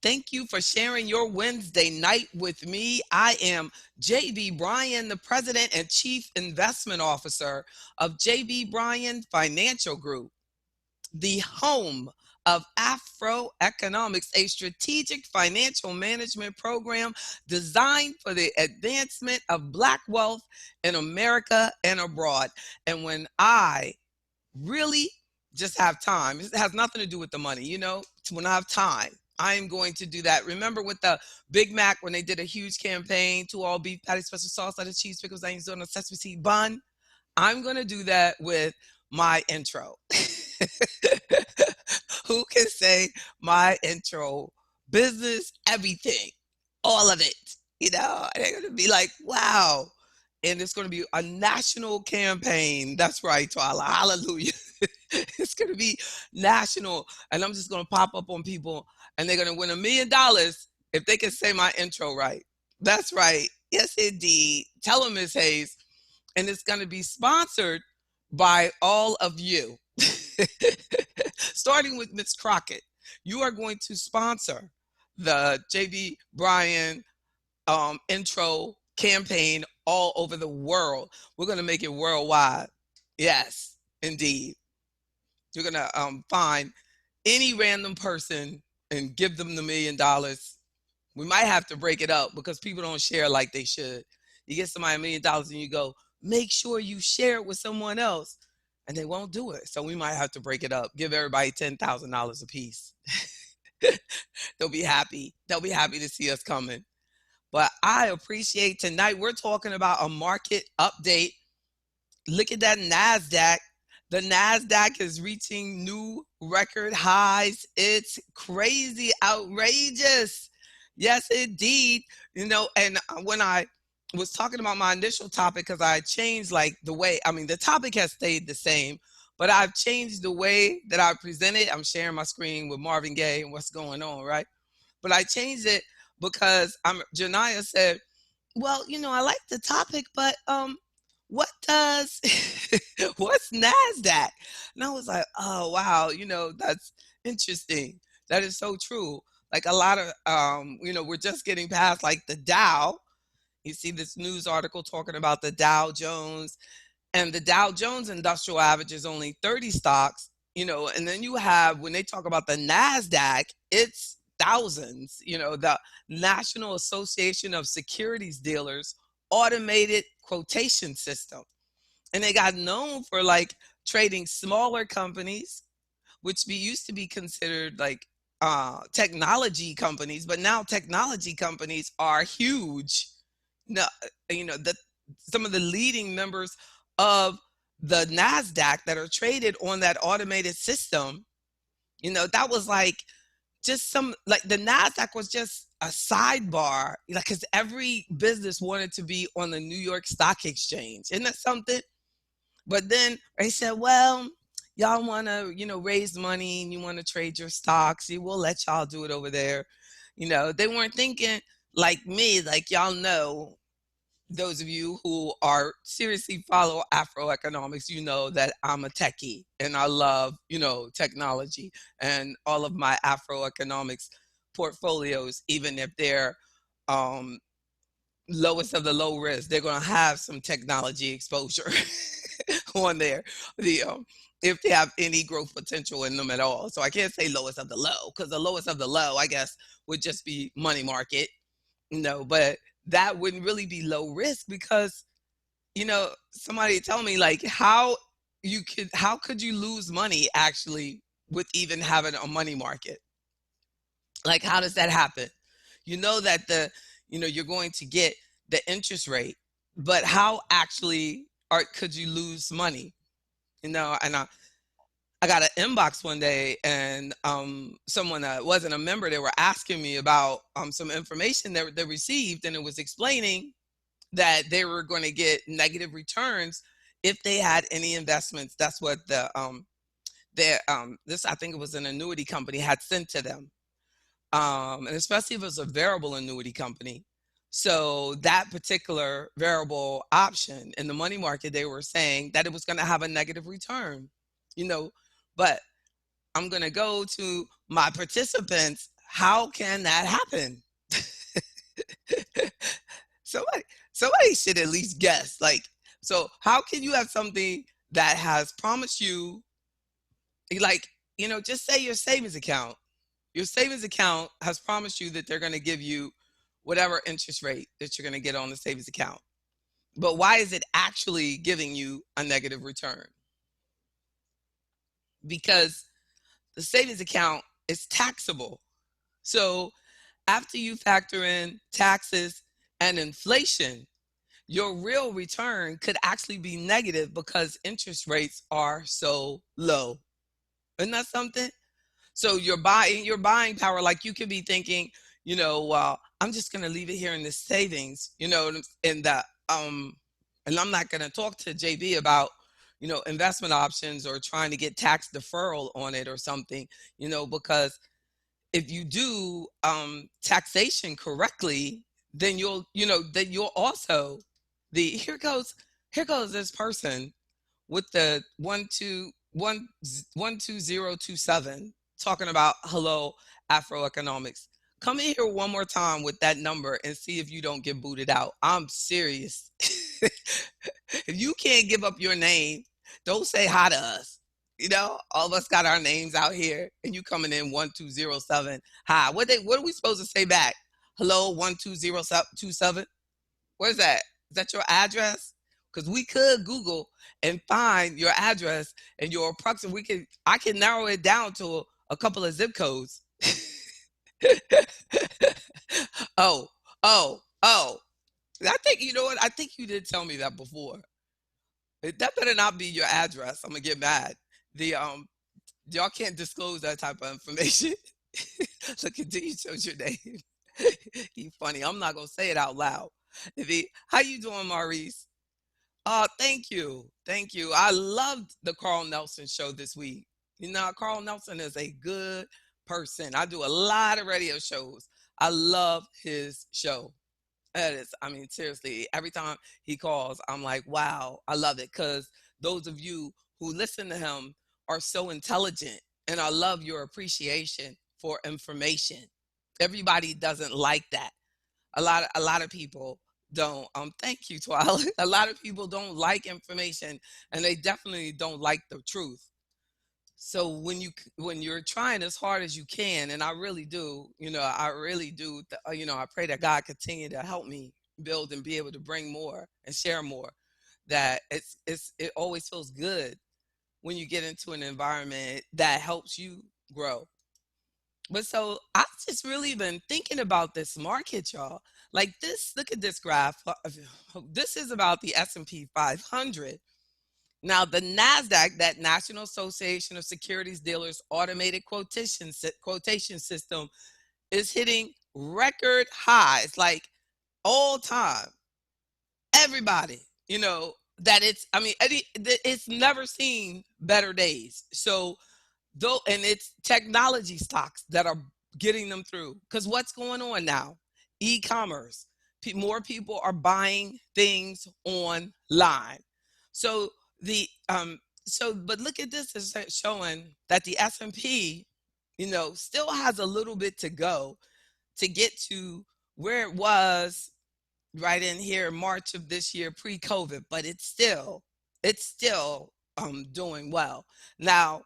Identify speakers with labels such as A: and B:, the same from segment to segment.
A: Thank you for sharing your Wednesday night with me. I am JB Bryan, the President and Chief Investment Officer of JB Bryan Financial Group, the home of AfroEconomics, a strategic financial management program designed for the advancement of Black wealth in America and abroad. And when I really just have time, it has nothing to do with the money, when I have time, I am going to do that. Remember with the Big Mac when they did a huge campaign, 2 all beef patty, special sauce, lettuce, cheese, pickles, onions on a sesame seed bun? I'm going to do that with my intro. Who can say my intro? Business, everything, all of it. They're going to be like, wow. And it's going to be a national campaign. That's right, Twila. Hallelujah. It's going to be national. And I'm just going to pop up on people and they're going to win $1 million if they can say my intro right. That's right. Yes, indeed. Tell them, Ms. Hayes. And it's going to be sponsored by all of you. Starting with Ms. Crockett. You are going to sponsor the JB Bryan intro campaign all over the world. We're going to make it worldwide. Yes, indeed. You're going to find any random person and give them the $1 million. We might have to break it up because people don't share like they should. You get somebody $1 million and you go, make sure you share it with someone else. And they won't do it. So we might have to break it up. Give everybody $10,000 a piece. They'll be happy. They'll be happy to see us coming. But I appreciate tonight. We're talking about a market update. Look at that Nasdaq. The Nasdaq is reaching new record highs. It's crazy, outrageous. Yes, indeed. And when I was talking about my initial topic, because I changed the way, the topic has stayed the same, but I've changed the way that I present it. I'm sharing my screen with Marvin Gaye and what's going on, right? But I changed it because Janaya said, well, I like the topic, but what's Nasdaq? And I was like, oh, wow, that's interesting. That is so true. Like a lot of, we're just getting past the Dow. You see this news article talking about the Dow Jones, and the Dow Jones Industrial Average is only 30 stocks, and then you have, when they talk about the Nasdaq, it's thousands, the National Association of Securities Dealers automated quotation system. And they got known for trading smaller companies, which used to be considered technology companies, but now technology companies are huge. Some of the leading members of the Nasdaq that are traded on that automated system, that was just the Nasdaq was just a sidebar, because every business wanted to be on the New York Stock Exchange. Isn't that something? But then they said, well, y'all want to, raise money and you want to trade your stocks. We'll let y'all do it over there. They weren't thinking like me, y'all those of you who are seriously follow AfroEconomics, that I'm a techie and I love, technology, and all of my AfroEconomics portfolios, even if they're lowest of the low risk, they're going to have some technology exposure on there. If they have any growth potential in them at all. So I can't say lowest of the low, because the lowest of the low, I guess, would just be money market. But that wouldn't really be low risk, because somebody tell me how could you lose money actually with even having a money market? How does that happen? That you're going to get the interest rate, but how actually could you lose money? And I got an inbox one day, and someone that wasn't a member, they were asking me about some information that they received, and it was explaining that they were going to get negative returns if they had any investments. That's what this, I think it was an annuity company, had sent to them, and especially if it was a variable annuity company. So that particular variable option in the money market, they were saying that it was going to have a negative return. But I'm going to go to my participants. How can that happen? somebody somebody should at least guess. Like, so how can you have something that has promised you, like, just say your savings account. Your savings account has promised you that they're going to give you whatever interest rate that you're going to get on the savings account. But why is it actually giving you a negative return? Because the savings account is taxable. So after you factor in taxes and inflation, your real return could actually be negative because interest rates are so low. Isn't that something? So your buying power, like you could be thinking, well, I'm just gonna leave it here in the savings, in the and I'm not gonna talk to JB about, investment options or trying to get tax deferral on it or something, because if you do taxation correctly, then you'll also the here goes this person with the 12027 talking about hello AfroEconomics. Come in here one more time with that number and see if you don't get booted out. I'm serious. If you can't give up your name, don't say hi to us. All of us got our names out here, and you coming in 1207. Hi. What are we supposed to say back? Hello, 12027. Where's that? Is that your address? Because we could Google and find your address and your approximate. I can narrow it down to a couple of zip codes. Oh, oh. I think you know what? I think you did tell me that before. That better not be your address. I'm gonna get mad. The y'all can't disclose that type of information. So continue to shows your name. You funny. I'm not gonna say it out loud. How you doing, Maurice? Oh, thank you. Thank you. I loved the Carl Nelson show this week. Carl Nelson is a good person. I do a lot of radio shows. I love his show. That is, I mean, seriously, every time he calls, I'm like, wow, I love it. Because those of you who listen to him are so intelligent. And I love your appreciation for information. Everybody doesn't like that. A lot of people don't. Thank you, Twilight. A lot of people don't like information, and they definitely don't like the truth. So when you're trying as hard as you can, and I really do, I really do, I pray that God continue to help me build and be able to bring more and share more. That it always feels good when you get into an environment that helps you grow. But so I've just really been thinking about this market, y'all. Like this, look at this graph. This is about the S&P 500. Now, the Nasdaq, that National Association of Securities Dealers automated quotation system, is hitting record highs, like all time. Everybody, that it's never seen better days. So though, and it's technology stocks that are getting them through. Because what's going on now? E-commerce. More people are buying things online. So but look at this, is showing that the S&P, still has a little bit to go to get to where it was right in here March of this year pre-COVID, but it's still doing well. Now,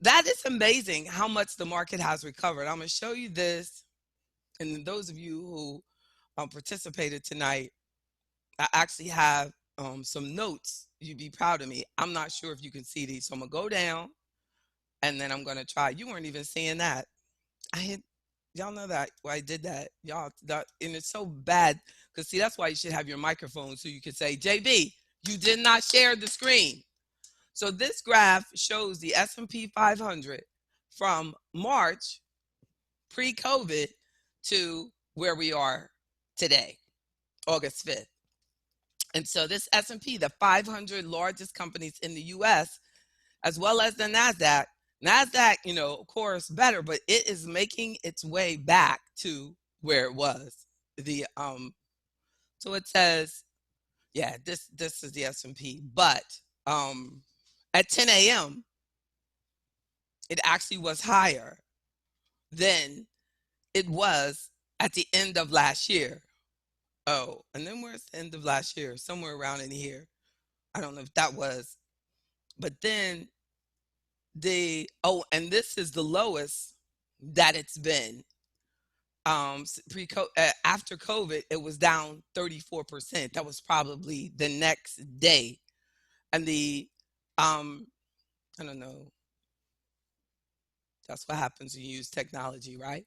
A: that is amazing how much the market has recovered. I'm going to show you this. And those of you who participated tonight, I actually have some notes. You'd be proud of me. I'm not sure if you can see these. So I'm going to go down and then I'm going to try. You weren't even seeing that. Y'all know that. Why I did that. And it's so bad. Because, see, that's why you should have your microphone so you could say, JB, you did not share the screen. So this graph shows the S&P 500 from March pre-COVID to where we are today, August 5th. And so this S&P, the 500 largest companies in the US, as well as the Nasdaq, of course, better, but it is making its way back to where it was. So it says, yeah, this is the S&P, but at 10 a.m., it actually was higher than it was at the end of last year. Oh, and then where's the end of last year? Somewhere around in here. I don't know if that was, but then and this is the lowest that it's been. After COVID, it was down 34%. That was probably the next day. And um, I don't know, that's what happens when you use technology, right?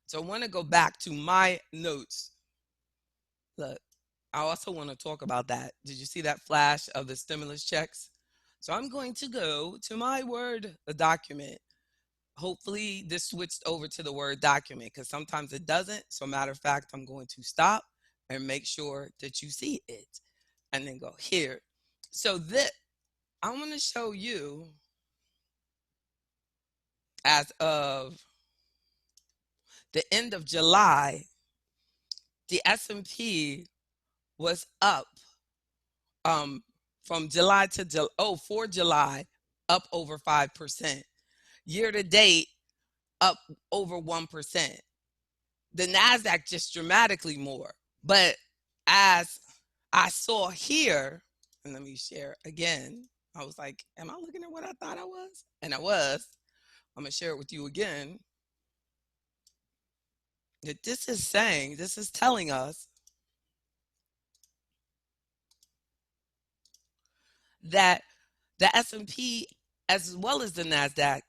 A: So I want to go back to my notes. Look, I also want to talk about that. Did you see that flash of the stimulus checks? So I'm going to go to my Word document. Hopefully this switched over to the Word document because sometimes it doesn't. So matter of fact, I'm going to stop and make sure that you see it and then go here. So this, I want to show you as of the end of July, the S&P was up from July to for July, up over 5%. Year to date, up over 1%. The Nasdaq just dramatically more. But as I saw here, and let me share again. I was like, am I looking at what I thought I was? And I was. I'm gonna share it with you again. That this is telling us that the S&P as well as the Nasdaq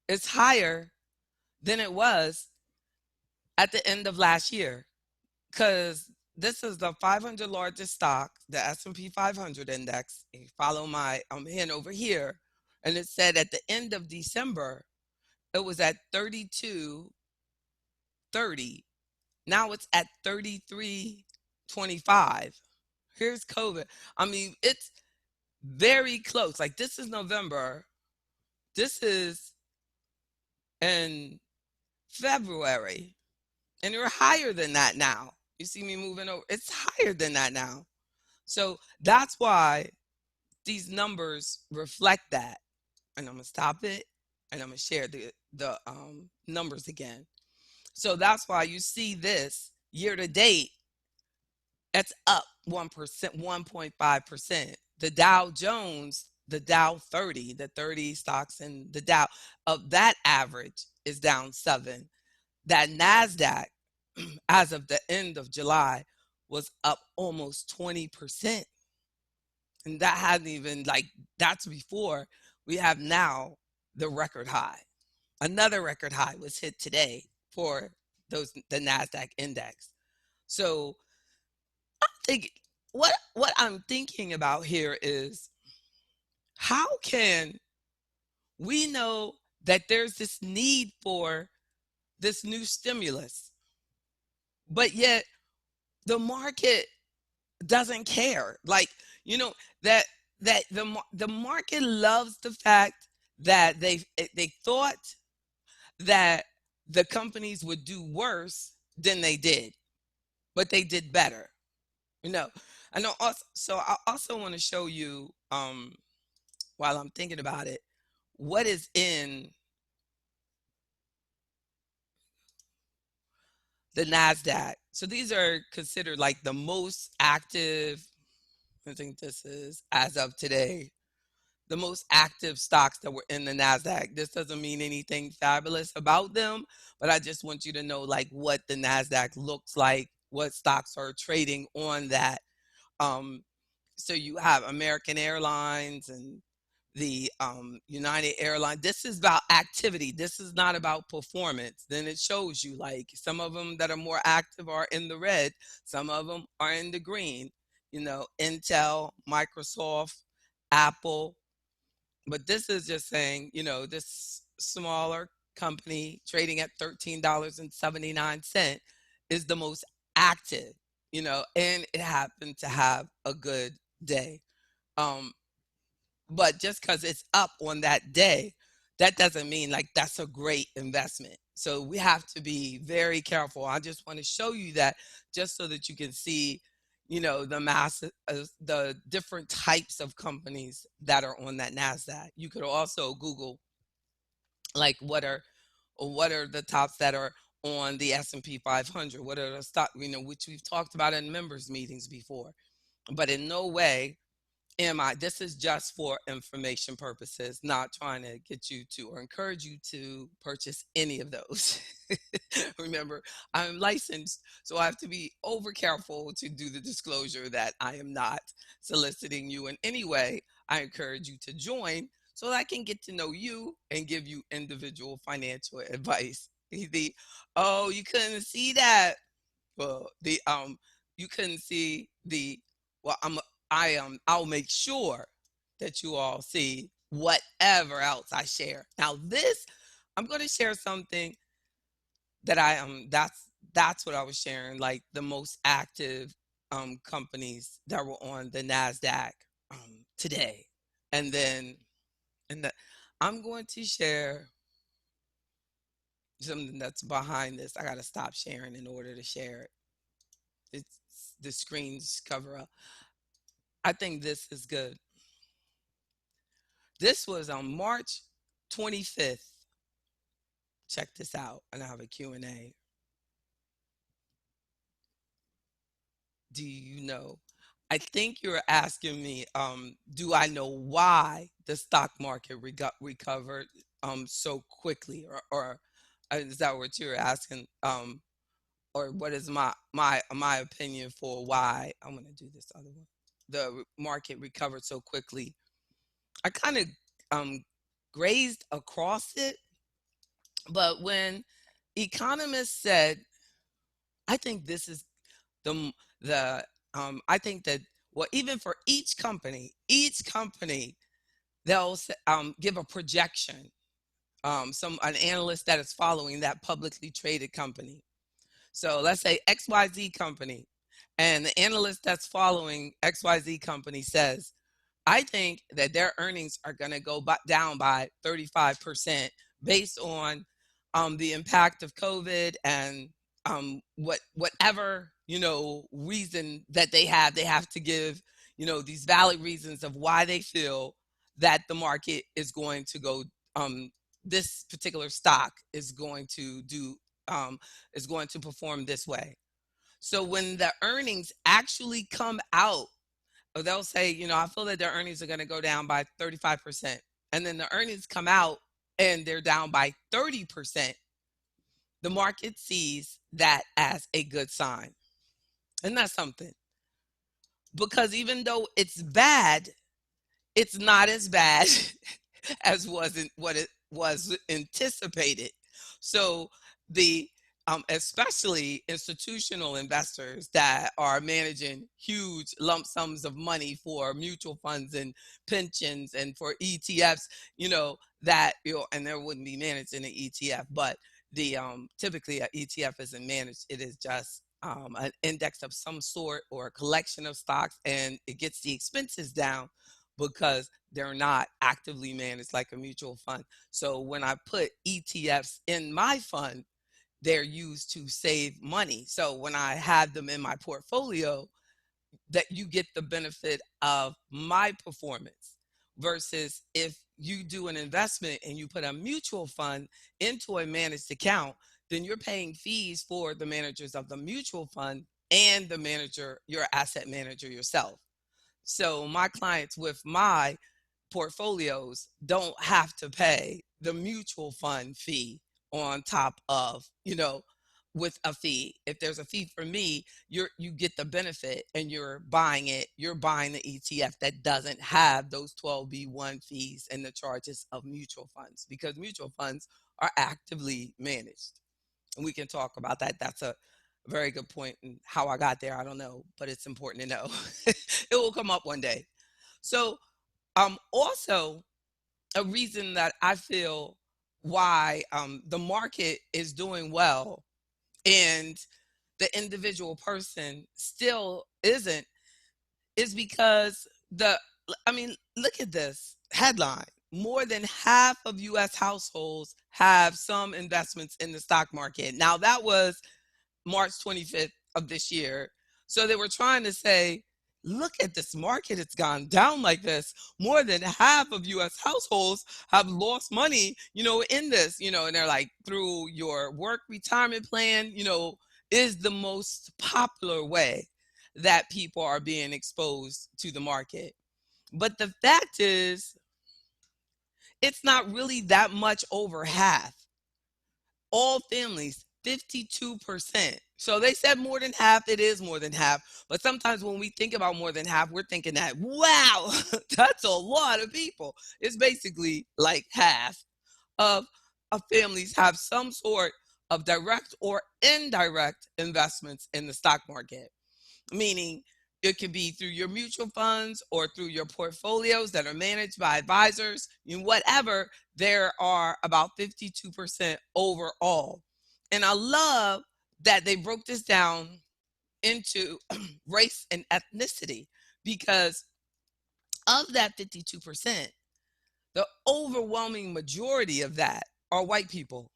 A: is higher than it was at the end of last year. Because this is the 500 largest stock, the S&P 500 index. You follow my hand over here, and it said at the end of December it was at 32.30. Now it's at 33.25. Here's COVID. I mean, it's very close. Like this is November. This is in February, and you're higher than that now. You see me moving over. It's higher than that now. So that's why these numbers reflect that. And I'm gonna stop it and I'm gonna share the numbers again. So that's why you see this year to date, it's up 1%, 1.5%. The Dow Jones, the Dow 30, the 30 stocks in the Dow of that average is down 7. That Nasdaq, as of the end of July, was up almost 20%. And that hadn't even that's before we have now the record high. Another record high was hit today for the Nasdaq index. So I think what I'm thinking about here is how can we know that there's this need for this new stimulus, but yet the market doesn't care. You know, that the market loves the fact that they thought that the companies would do worse than they did, but they did better. You know, I know also, so I also want to show you while I'm thinking about it, what is in the Nasdaq. So these are considered like the most active, I think this is as of today, the most active stocks that were in the Nasdaq. This doesn't mean anything fabulous about them, but I just want you to know like what the Nasdaq looks like, what stocks are trading on that. Um, so you have American Airlines and the United Airlines. This is about activity. This is not about performance. Then it shows you like some of them that are more active are in the red, some of them are in the green. You know, Intel, Microsoft, Apple. But this is just saying, you know, this smaller company trading at $13.79 is the most active, you know, and it happened to have a good day. Um, but just because it's up on that day, that doesn't mean like that's a great investment. So we have to be very careful. I just want to show you that just so that you can see, you know, the different types of companies that are on that Nasdaq. You could also Google like what are the tops that are on the S&P 500? What are the stock, which we've talked about in members meetings before. But in no way this is just for information purposes, not trying to get you to or encourage you to purchase any of those. Remember, I'm licensed, so I have to be over careful to do the disclosure that I am not soliciting you in any way. I encourage you to join so that I can get to know you and give you individual financial advice. Oh, you couldn't see that. Well, you couldn't see the well. I'll make sure that you all see whatever else I share. Now, I'm going to share something that that's what I was sharing, like the most active companies that were on the Nasdaq today, and then I'm going to share something that's behind this. I got to stop sharing in order to share it. It's the screens cover up. I think this is good. This was on March 25th. Check this out, and I have a Q&A. Do you know? I think you're asking me, do I know why the stock market recovered so quickly, or is that what you're asking? Or what is my opinion for why I'm going to do this other one? The market recovered so quickly. I kind of grazed across it, but when economists said, I think this is the I think that, well, even for each company they'll give a projection. An analyst that is following that publicly traded company. So let's say XYZ company, and the analyst that's following XYZ company says, I think that their earnings are going to go down by 35% based on the impact of COVID and whatever reason that they have to give these valid reasons of why they feel that the market is going to go. This particular stock is going to perform this way. So when the earnings actually come out, or they'll say, I feel that their earnings are going to go down by 35%. And then the earnings come out and they're down by 30%. The market sees that as a good sign. And that's something. Because even though it's bad, it's not as bad as wasn't what it was anticipated. So the especially institutional investors that are managing huge lump sums of money for mutual funds and pensions and for ETFs, and there wouldn't be managed in an ETF, but the typically an ETF isn't managed. It is just an index of some sort or a collection of stocks, and it gets the expenses down because they're not actively managed like a mutual fund. So when I put ETFs in my fund, they're used to save money. So when I have them in my portfolio, that you get the benefit of my performance, versus if you do an investment and you put a mutual fund into a managed account, then you're paying fees for the managers of the mutual fund and the manager, your asset manager yourself. So my clients with my portfolios don't have to pay the mutual fund fee on top of, with a fee. If there's a fee for me, you get the benefit and you're buying the ETF that doesn't have those 12B1 fees and the charges of mutual funds, because mutual funds are actively managed. And we can talk about that. That's a very good point. And how I got there, I don't know, but it's important to know. It will come up one day. So also, a reason that I feel why the market is doing well and the individual person still isn't, is because look at this headline. More than half of U.S. households have some investments in the stock market. Now, that was March 25th of this year. So they were trying to say look at this market, it's gone down like this. More than half of US households have lost money, in this, and they're like, through your work retirement plan, is the most popular way that people are being exposed to the market. But the fact is, it's not really that much over half. All families, 52%. So they said more than half. It is more than half. But sometimes when we think about more than half, we're thinking that, wow, that's a lot of people. It's basically like half of families have some sort of direct or indirect investments in the stock market, meaning it could be through your mutual funds or through your portfolios that are managed by advisors, whatever. There are about 52% overall. And I love that they broke this down into race and ethnicity, because of that 52%, the overwhelming majority of that are white people.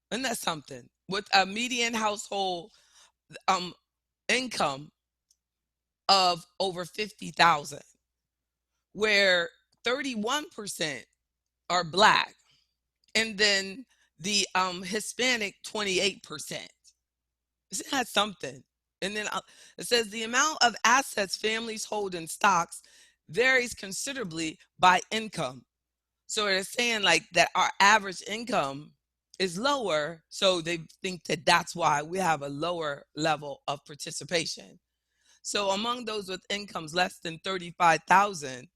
A: And that's something. With a median household um, income of over 50,000, where 31% are black, and then the Hispanic 28%. Isn't that something? And then it says the amount of assets families hold in stocks varies considerably by income. So they're saying like that our average income is lower, so they think that that's why we have a lower level of participation. So among those with incomes less than 35,000,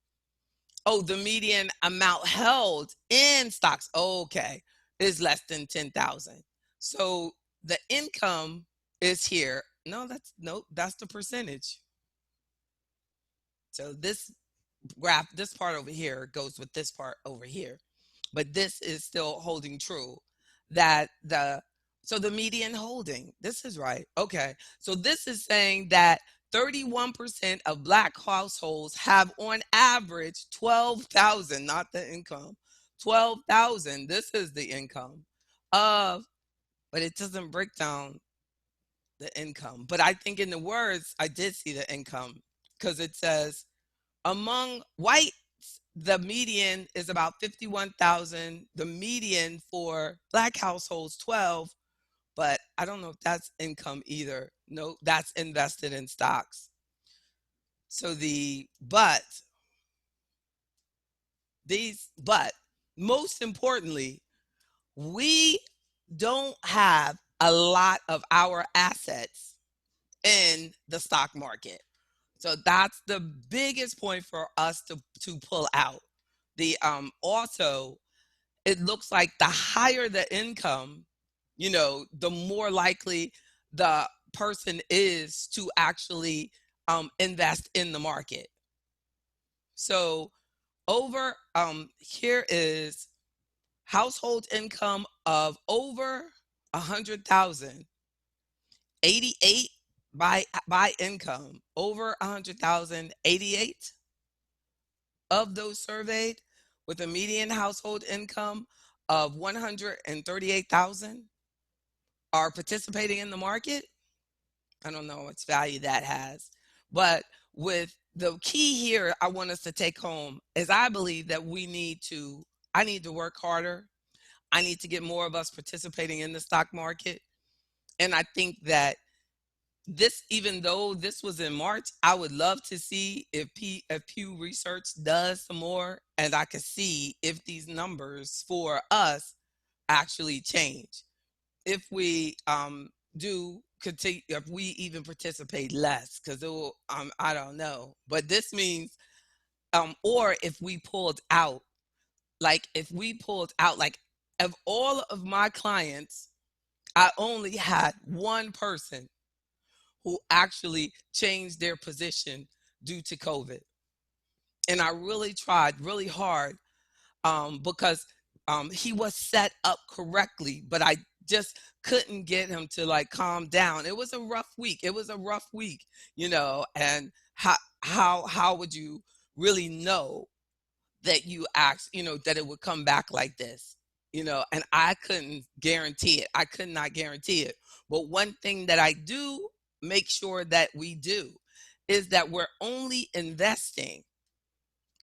A: the median amount held in stocks, okay, is less than 10,000. So the income is here. That's the percentage. So this graph, this part over here goes with this part over here. But this is still holding true, that the median holding, this is right. Okay. So this is saying that 31% of black households have on average 12,000, not the income. 12,000. This is the income of, but it doesn't break down the income. But I think in the words, I did see the income, because it says among white, the median is about 51,000. The median for black households 12, but I don't know if that's income either. No, that's invested in stocks. So but most importantly, we don't have a lot of our assets in the stock market. So that's the biggest point for us to pull out. The also, it looks like the higher the income, the more likely the person is to actually invest in the market. So over here is household income of over 100,000, 88 by income over 100,000, 88 of those surveyed with a median household income of 138,000 are participating in the market. I don't know how much value that has, but with the key here, I want us to take home is I believe that I need to work harder. I need to get more of us participating in the stock market. And I think that even though this was in March, I would love to see if Pew Research does some more, and I could see if these numbers for us actually change. If we do continue, if we even participate less, because it will, I don't know. But this means, or if we pulled out, like of all of my clients, I only had one person who actually changed their position due to COVID. And I really tried really hard, because he was set up correctly, but I just couldn't get him to like calm down. It was a rough week. And how would you really know that that it would come back like this? And I couldn't guarantee it. I could not guarantee it. But one thing that I do make sure that we do is that we're only investing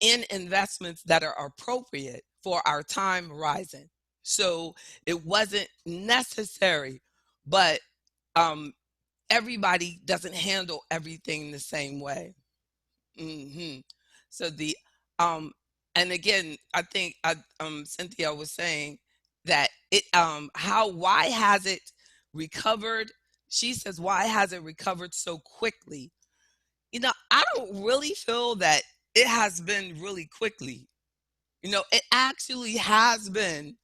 A: in investments that are appropriate for our time horizon. So it wasn't necessary, but um, everybody doesn't handle everything the same way. hmm So um, and again, I think Cynthia was saying that why has it recovered? She says, why has it recovered so quickly? I don't really feel that it has been really quickly. It actually has been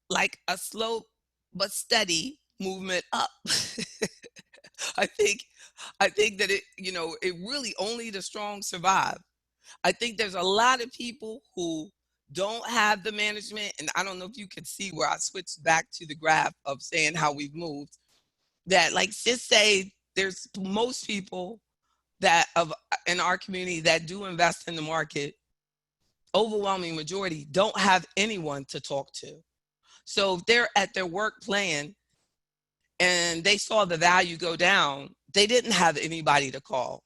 A: like a slow but steady movement up. I think I think that it really only the strong survive. I think there's a lot of people who don't have the management, and I don't know if you can see where I switched back to the graph of saying how we've moved. That, like, just say there's most people that of in our community that do invest in the market, overwhelming majority don't have anyone to talk to. So if they're at their work plan and they saw the value go down, they didn't have anybody to call.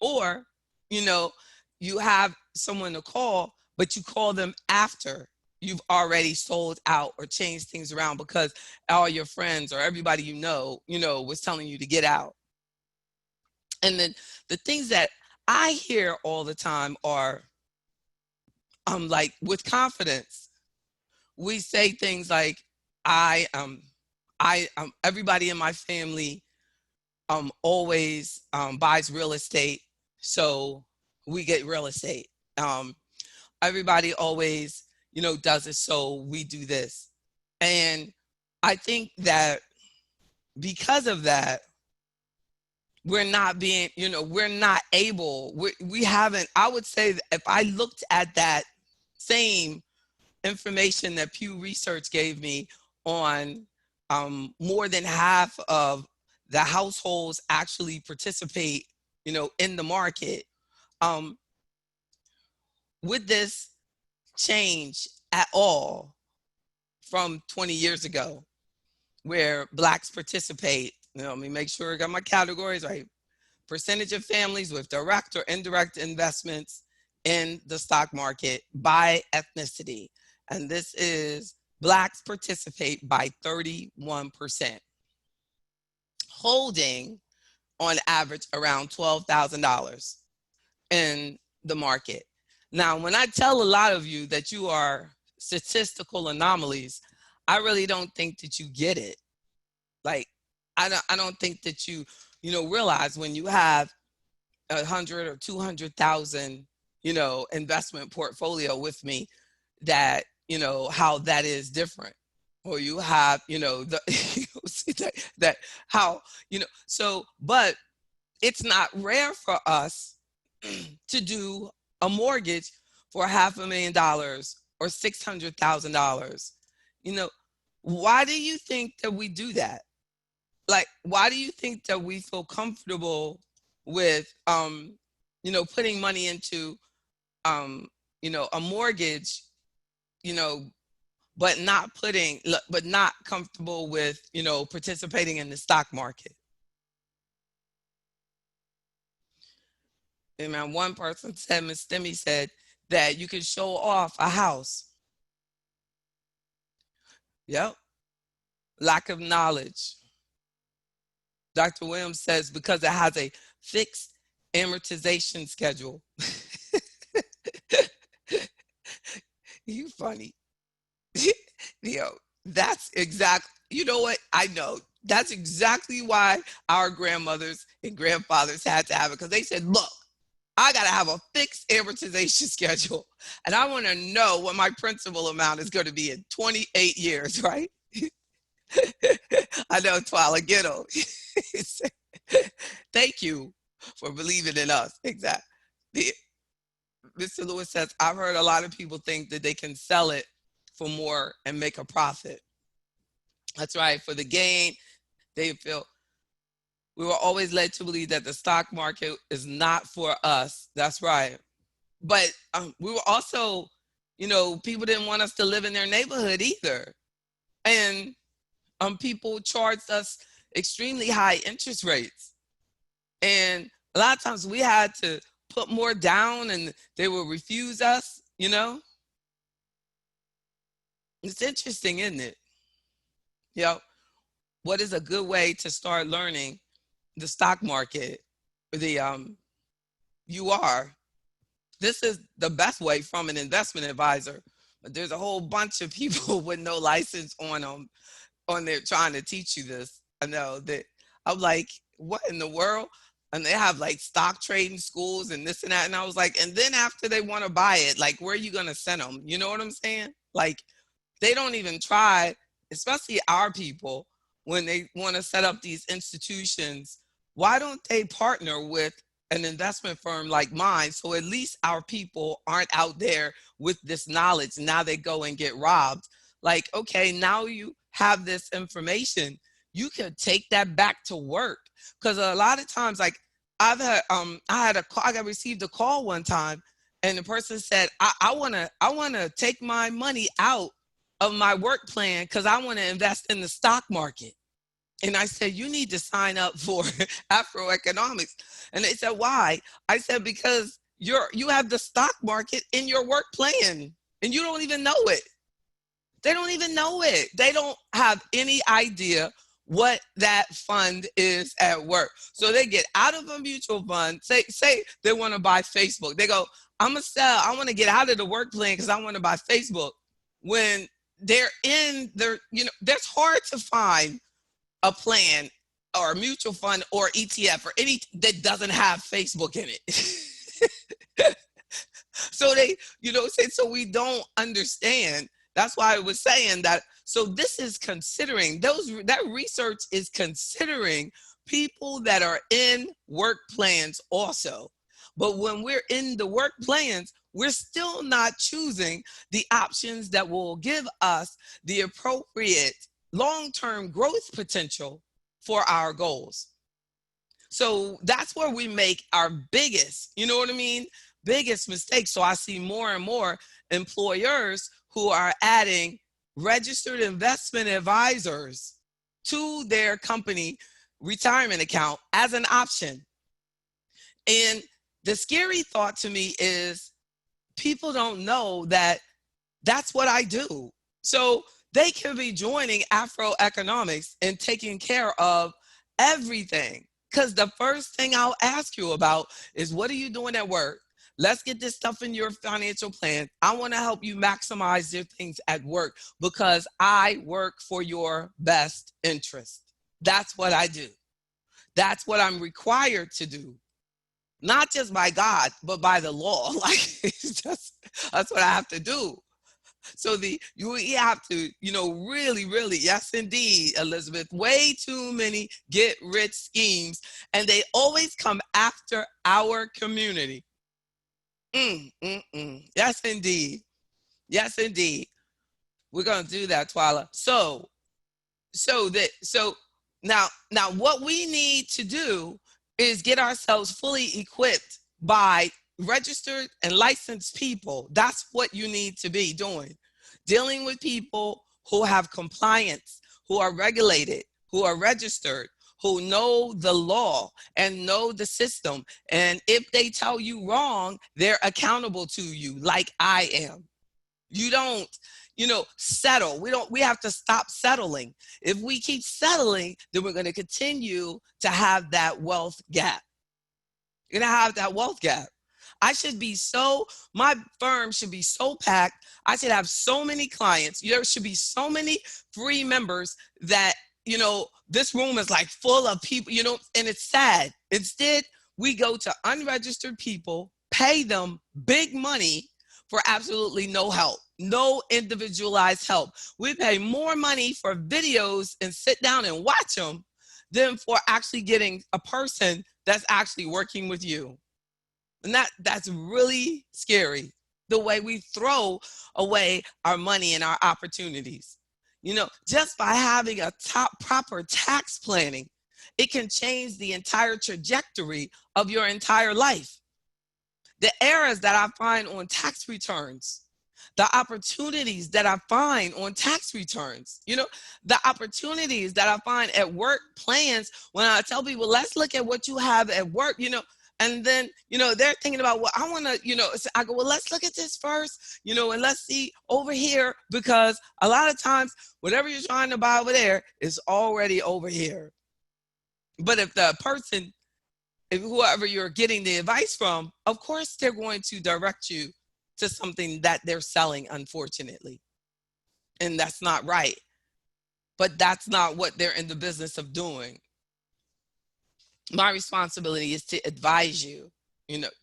A: Or, you know, you have someone to call, but you call them after you've already sold out or changed things around because all your friends or everybody was telling you to get out. And then the things that I hear all the time are like, with confidence, we say things like, I everybody in my family always buys real estate, so we get real estate. Um, Everybody always, does it, so we do this. And I think that because of that, we're not able, we haven't, I would say that if I looked at that same information that Pew Research gave me on more than half of the households actually participate, in the market. Um, would this change at all from 20 years ago where Blacks participate? Let me make sure I got my categories right. Percentage of families with direct or indirect investments in the stock market by ethnicity. And this is Blacks participate by 31%, holding on average around $12,000 in the market. Now, when I tell a lot of you that you are statistical anomalies, I really don't think that you get it. Like, I don't think that realize when you have 100 or 200,000, investment portfolio with me, that, how that is different. Or you have, the that how, so, but it's not rare for us to do a mortgage for $500,000 or $600,000. Why do you think that we do that? Like, why do you think that we feel comfortable with putting money into a mortgage, you know but not comfortable with participating in the stock market? And man, one person said, Miss Stimmy said, that you can show off a house. Yep. Lack of knowledge. Dr. Williams says because it has a fixed amortization schedule. You funny. That's exactly, you know what? I know. That's exactly why our grandmothers and grandfathers had to have it, because they said, look, I got to have a fixed amortization schedule. And I want to know what my principal amount is going to be in 28 years, right? I know, Twila, get on. Thank you for believing in us. Exactly. Mr. Lewis says, I've heard a lot of people think that they can sell it for more and make a profit. That's right. For the gain, they feel. We were always led to believe that the stock market is not for us. That's right. But we were also, people didn't want us to live in their neighborhood either. And people charged us extremely high interest rates. And A lot of times we had to put more down and they will refuse us, you know? It's interesting, isn't it? You know, what is a good way to start learning the stock market? The you are. This is the best way from an investment advisor. But there's a whole bunch of people with no license on there trying to teach you this. I know that I'm like, what in the world? And they have like stock trading schools and this and that. And I was like, and then after they want to buy it, like, where are you going to send them? You know what I'm saying? Like, they don't even try, especially our people, when they want to set up these institutions. Why don't they partner with an investment firm like mine, so at least our people aren't out there with this knowledge? Now they go and get robbed. Like, okay, now you have this information, you could take that back to work. Because a lot of times, like, I got received a call one time, and the person said, I wanna take my money out of my work plan because I want to invest in the stock market. And I said, you need to sign up for AfroEconomics. And they said, why? I said, because you have the stock market in your work plan and you don't even know it. They don't even know it. They don't have any idea what that fund is at work. So they get out of a mutual fund, say they want to buy Facebook. They go, I want to get out of the work plan because I want to buy Facebook. When they're in their, that's hard to find a plan or a mutual fund or ETF or any that doesn't have Facebook in it. So they, so we don't understand. That's why I was saying that. So this is considering that research is considering people that are in work plans also. But when we're in the work plans, we're still not choosing the options that will give us the appropriate long-term growth potential for our goals. So that's where we make our biggest, biggest mistake. So I see more and more employers who are adding registered investment advisors to their company retirement account as an option. And the scary thought to me is people don't know that that's what I do. So they can be joining AfroEconomics and taking care of everything. Because the first thing I'll ask you about is, what are you doing at work? Let's get this stuff in your financial plan. I want to help you maximize your things at work because I work for your best interest. That's what I do. That's what I'm required to do. Not just by God, but by the law. Like, that's what I have to do. So you have to, really, really, yes, indeed, Elizabeth, way too many get rich schemes, and they always come after our community. Yes, indeed. Yes, indeed. We're going to do that, Twyla. So now what we need to do is get ourselves fully equipped by registered and licensed people. That's what you need to be doing. Dealing with people who have compliance, who are regulated, who are registered, who know the law and know the system. And if they tell you wrong, they're accountable to you, like I am. You don't, settle. We have to stop settling. If we keep settling, then we're going to continue to have that wealth gap. You're going to have that wealth gap. My firm should be so packed. I should have so many clients. There should be so many free members that, this room is like full of people, and it's sad. Instead, we go to unregistered people, pay them big money for absolutely no help, no individualized help. We pay more money for videos and sit down and watch them than for actually getting a person that's actually working with you. And that's really scary, the way we throw away our money and our opportunities. Just by having a proper tax planning, it can change the entire trajectory of your entire life. The errors that I find on tax returns, the opportunities that I find on tax returns, the opportunities that I find at work plans when I tell people, let's look at what you have at work, And then, they're thinking about, well, I want to, I go, well, let's look at this first, and let's see over here, because a lot of times, whatever you're trying to buy over there is already over here. But if the person, if whoever you're getting the advice from, of course, they're going to direct you to something that they're selling, unfortunately. And that's not right. But that's not what they're in the business of doing. My responsibility is to advise you.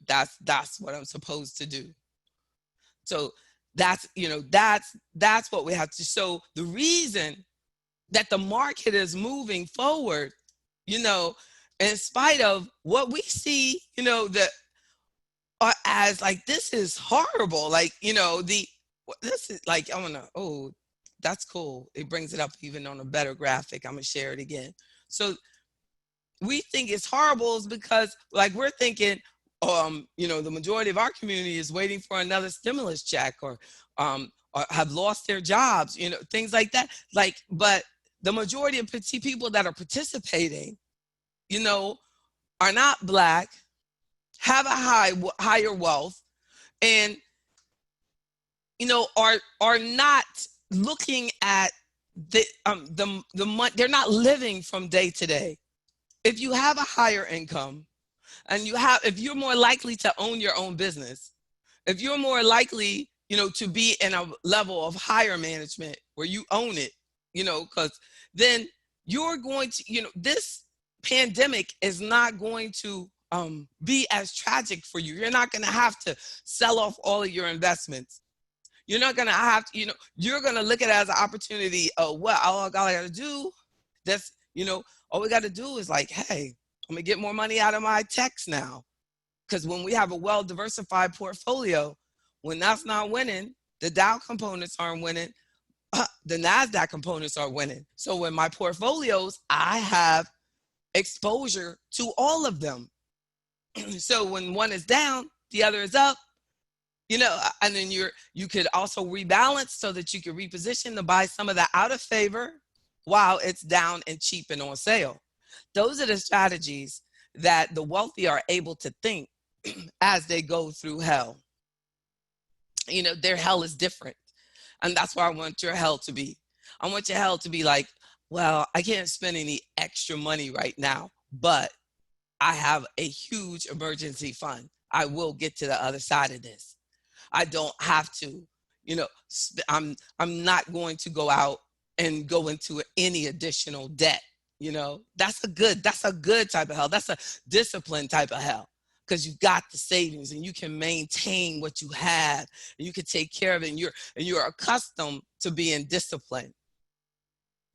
A: That's what I'm supposed to do. So that's what we have to. So the reason that the market is moving forward, in spite of what we see, that as like, this is horrible. Like, this is like, I want to, oh, that's cool. It brings it up even on a better graphic. I'm going to share it again. So we think it's horrible is because, like, we're thinking, the majority of our community is waiting for another stimulus check, or have lost their jobs, things like that. Like, but the majority of people that are participating, are not Black, have a higher wealth, and are not looking at the money. They're not living from day to day. If you have a higher income, and if you're more likely to own your own business, if you're more likely, to be in a level of higher management where you own it, because then you're going to, this pandemic is not going to be as tragic for you. You're not going to have to sell off all of your investments. You're not going to have to, you're going to look at it as an opportunity. Oh, well, all I got to do, that's, all we got to do is like, hey, I'm going to get more money out of my techs now. Because when we have a well-diversified portfolio, when that's not winning, the Dow components aren't winning, the Nasdaq components are winning. So when my portfolios, I have exposure to all of them. So when one is down, the other is up, and then you could also rebalance so that you could reposition to buy some of that out of favor while it's down and cheap and on sale. Those are the strategies that the wealthy are able to think as they go through hell. Their hell is different. And that's where I want your hell to be. I want your hell to be like, well, I can't spend any extra money right now, but I have a huge emergency fund. I will get to the other side of this. I don't have to, I'm not going to go out and go into any additional debt. That's a good type of hell. That's a disciplined type of hell, because you've got the savings and you can maintain what you have and you can take care of it, and you're accustomed to being disciplined.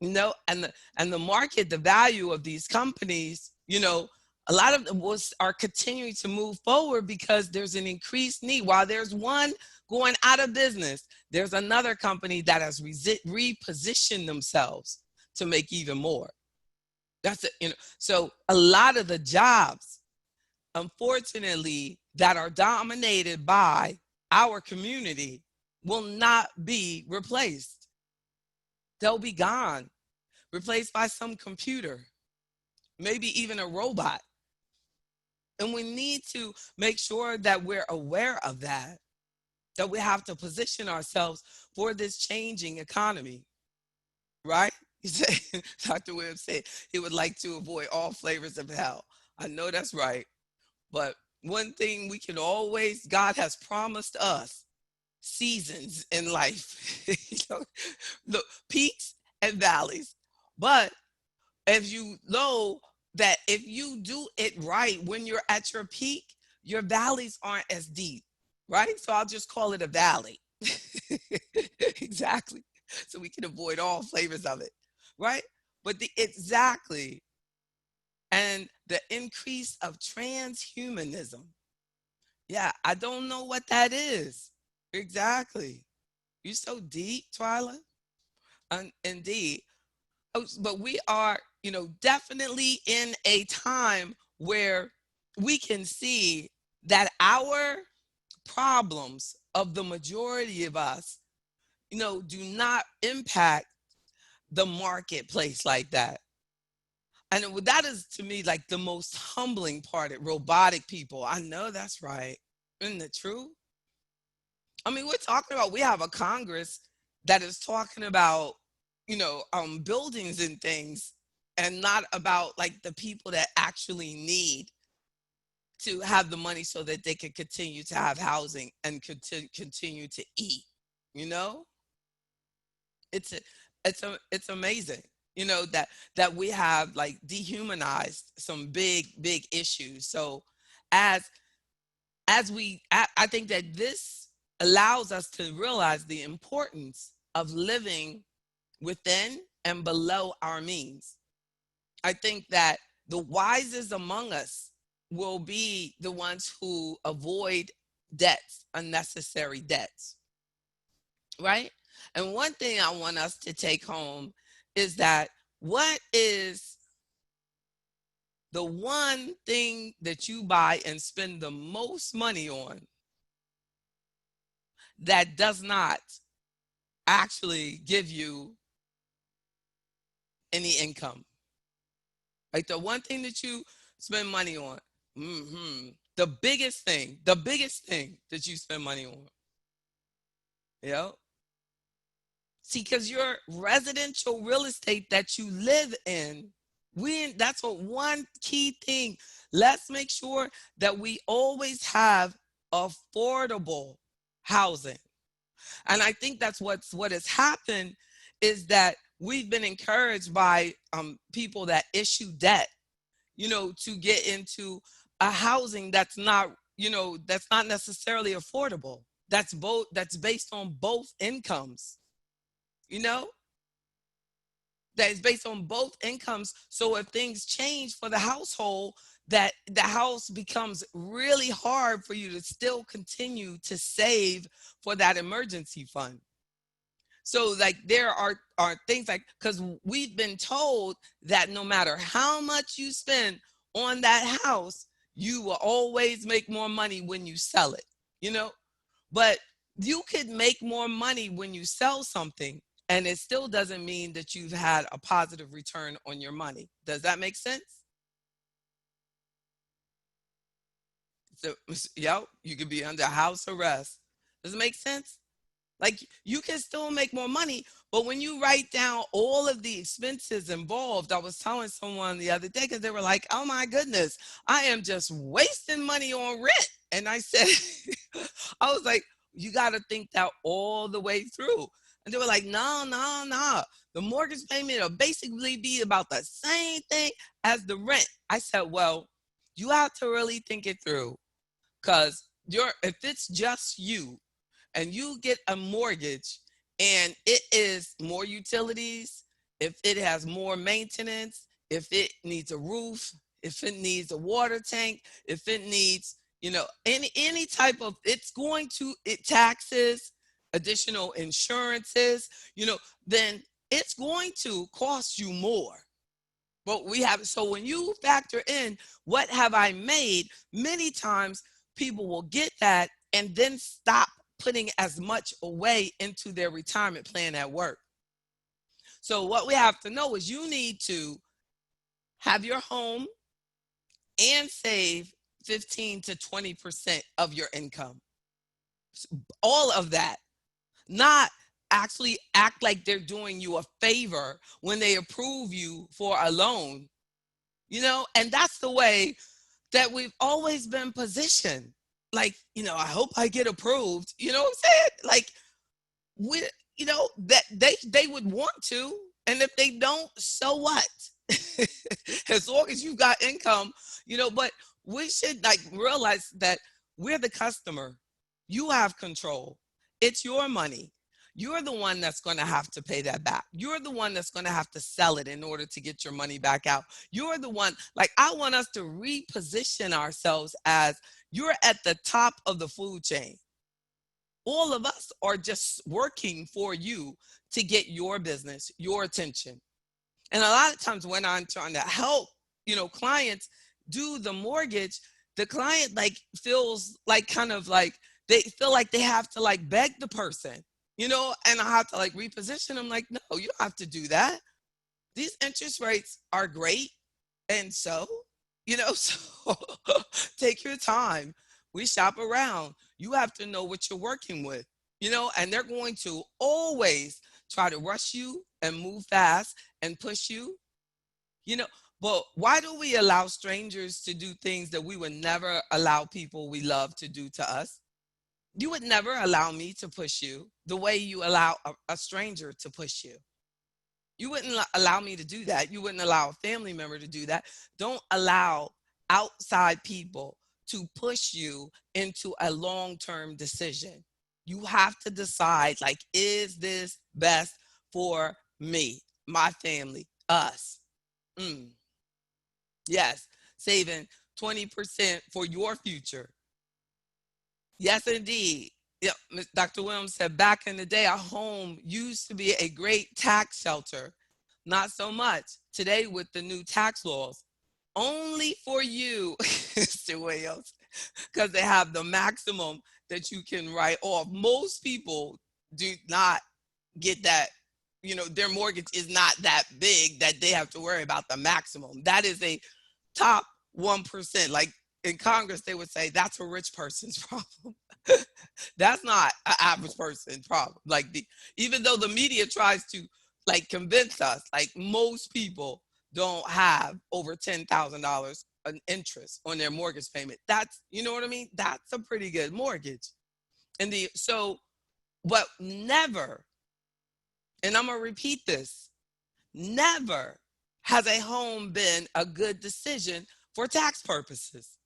A: And the market, the value of these companies, a lot of them are continuing to move forward because there's an increased need. While there's one going out of business, there's another company that has repositioned themselves to make even more. That's it. So a lot of the jobs, unfortunately, that are dominated by our community will not be replaced. They'll be gone, replaced by some computer, maybe even a robot. And we need to make sure that we're aware of that we have to position ourselves for this changing economy, right? Dr. Williams said he would like to avoid all flavors of hell. I know that's right. But one thing we can always, God has promised us seasons in life, look, peaks and valleys. But if you know that if you do it right when you're at your peak, your valleys aren't as deep, right? So I'll just call it a valley. Exactly. So we can avoid all flavors of it, right? But exactly. And the increase of transhumanism. Yeah, I don't know what that is. Exactly. You're so deep, Twyla. Indeed. But we are, definitely in a time where we can see that our problems of the majority of us, do not impact the marketplace like that. And that is to me like the most humbling part. At robotic people, I know that's right. Isn't it true? I mean, we're talking about, we have a Congress that is talking about, buildings and things, and not about like the people that actually need to have the money so that they can continue to have housing and continue to eat. You know, it's a, it's amazing. That we have like dehumanized some big issues. So as I think that this allows us to realize the importance of living within and below our means. I think that the wisest among us will be the ones who avoid debts, unnecessary debts, right? And one thing I want us to take home is that, what is the one thing that you buy and spend the most money on that does not actually give you any income? Like the one thing that you spend money on, the biggest thing that you spend money on. See, because your residential real estate that you live in, that's what one key thing. Let's make sure that we always have affordable housing. And I think that's what has happened, is that we've been encouraged by people that issue debt, to get into a housing that's not necessarily affordable. That's based on both incomes, you know, that is based on both incomes. So if things change for the household, that the house becomes really hard for you to still continue to save for that emergency fund. So like there are things like, because we've been told that no matter how much you spend on that house, you will always make more money when you sell it, you know? But you could make more money when you sell something, and it still doesn't mean that you've had a positive return on your money. Does that make sense? So, yep, you could be under house arrest. Does it make sense? Like you can still make more money, but when you write down all of the expenses involved, I was telling someone the other day, because they were like, "Oh my goodness, I am just wasting money on rent." And I said, I was like, "You got to think that all the way through." And they were like, "No, no, no. The mortgage payment will basically be about the same thing as the rent." I said, "Well, you have to really think it through, because if it's just you and you get a mortgage and it is more utilities, if it has more maintenance, if it needs a roof, if it needs a water tank, if it needs, any type of, it's going to, it taxes, additional insurances, then it's going to cost you more. But we have, so when you factor in what have I made, many times people will get that and then stop putting as much away into their retirement plan at work. So what we have to know is you need to have your home and save 15 to 20% of your income. All of that. Not actually act like they're doing you a favor when they approve you for a loan, and that's the way that we've always been positioned. Like, I hope I get approved. You know what I'm saying? Like, we, that they would want to, and if they don't, so what? As long as you got income, but we should like realize that we're the customer. You have control. It's your money. You're the one that's going to have to pay that back. You're the one that's going to have to sell it in order to get your money back out. You're the one, like, I want us to reposition ourselves as you're at the top of the food chain. All of us are just working for you to get your business, your attention. And a lot of times when I'm trying to help, clients do the mortgage, the client like feels like kind of like they feel like they have to like beg the person, and I have to like reposition them like, no, you don't have to do that. These interest rates are great. And so, so take your time. We shop around. You have to know what you're working with, and they're going to always try to rush you and move fast and push you, you know. But why do we allow strangers to do things that we would never allow people we love to do to us? You would never allow me to push you the way you allow a stranger to push you. You wouldn't allow me to do that. You wouldn't allow a family member to do that. Don't allow outside people to push you into a long-term decision. You have to decide, like, is this best for me, my family, us? Mm, yes, saving 20% for your future. Yes, indeed. Yeah, Dr. Williams said back in the day, our home used to be a great tax shelter. Not so much today with the new tax laws. Only for you, Mr. Williams, because they have the maximum that you can write off. Most people do not get that. Their mortgage is not that big that they have to worry about the maximum. That is a top 1%. Like in Congress, they would say that's a rich person's problem. That's not an average person problem. Like even though the media tries to like convince us, like most people don't have over $10,000 an interest on their mortgage payment. That's, you know what I mean? That's a pretty good mortgage. But never, and I'm gonna repeat this, never has a home been a good decision for tax purposes.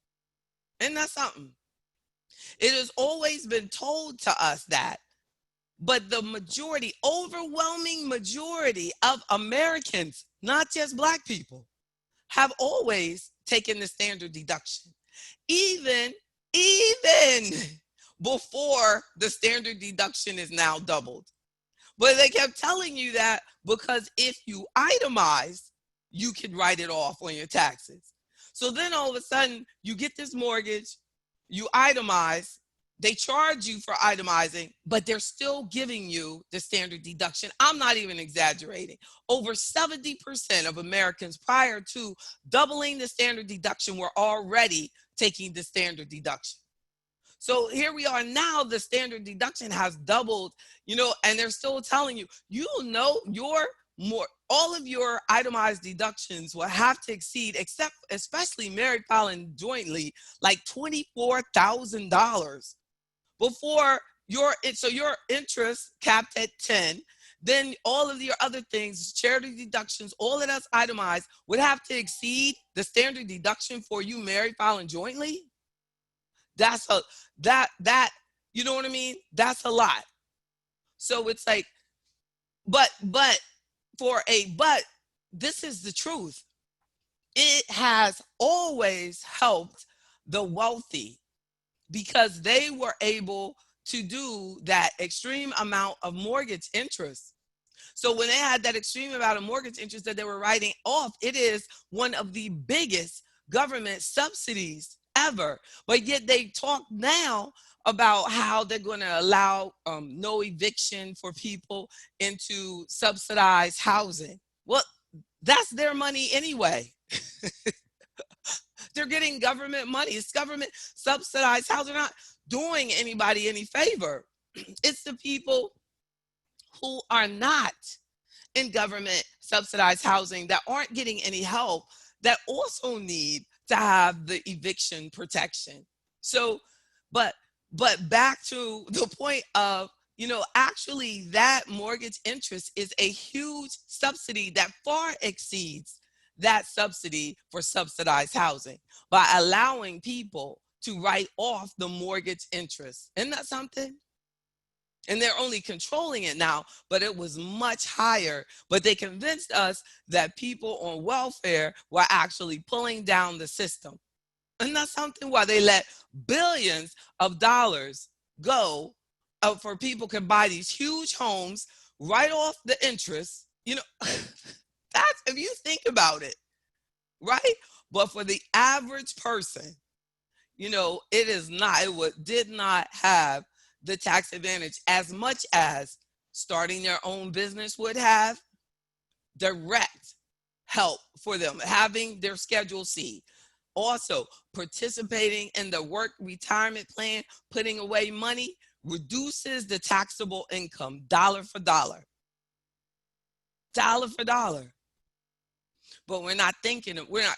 A: Isn't that something? It has always been told to us that, but the majority, overwhelming majority of Americans, not just Black people, have always taken the standard deduction, even before the standard deduction is now doubled. But they kept telling you that because if you itemize, you can write it off on your taxes. So then all of a sudden, you get this mortgage, you itemize, they charge you for itemizing, but they're still giving you the standard deduction. I'm not even exaggerating. Over 70% of Americans prior to doubling the standard deduction were already taking the standard deduction. So here we are now, the standard deduction has doubled, and they're still telling you, all of your itemized deductions will have to exceed, especially married filing jointly, like $24,000 before your interest capped at 10. Then all of your other things, charity deductions, all of that's itemized would have to exceed the standard deduction for you married filing jointly. That's you know what I mean? That's a lot. So it's like, but this is the truth. It has always helped the wealthy because they were able to do that extreme amount of mortgage interest. So when they had that extreme amount of mortgage interest that they were writing off, it is one of the biggest government subsidies ever. But yet they talk now about how they're going to allow no eviction for people into subsidized housing. Well, that's their money anyway. They're getting government money. It's government subsidized housing. They're not doing anybody any favor. It's the people who are not in government subsidized housing that aren't getting any help that also need to have the eviction protection. So, but back to the point of, actually that mortgage interest is a huge subsidy that far exceeds that subsidy for subsidized housing by allowing people to write off the mortgage interest. Isn't that something? And they're only controlling it now, but it was much higher. But they convinced us that people on welfare were actually pulling down the system. And that's something why they let billions of dollars go for people can buy these huge homes, write off the interest. That's, if you think about it, right? But for the average person, did not have the tax advantage as much as starting their own business would have. Direct help for them, having their Schedule C. Also, participating in the work retirement plan, putting away money, reduces the taxable income dollar for dollar. Dollar for dollar. But we're not thinking, we're not,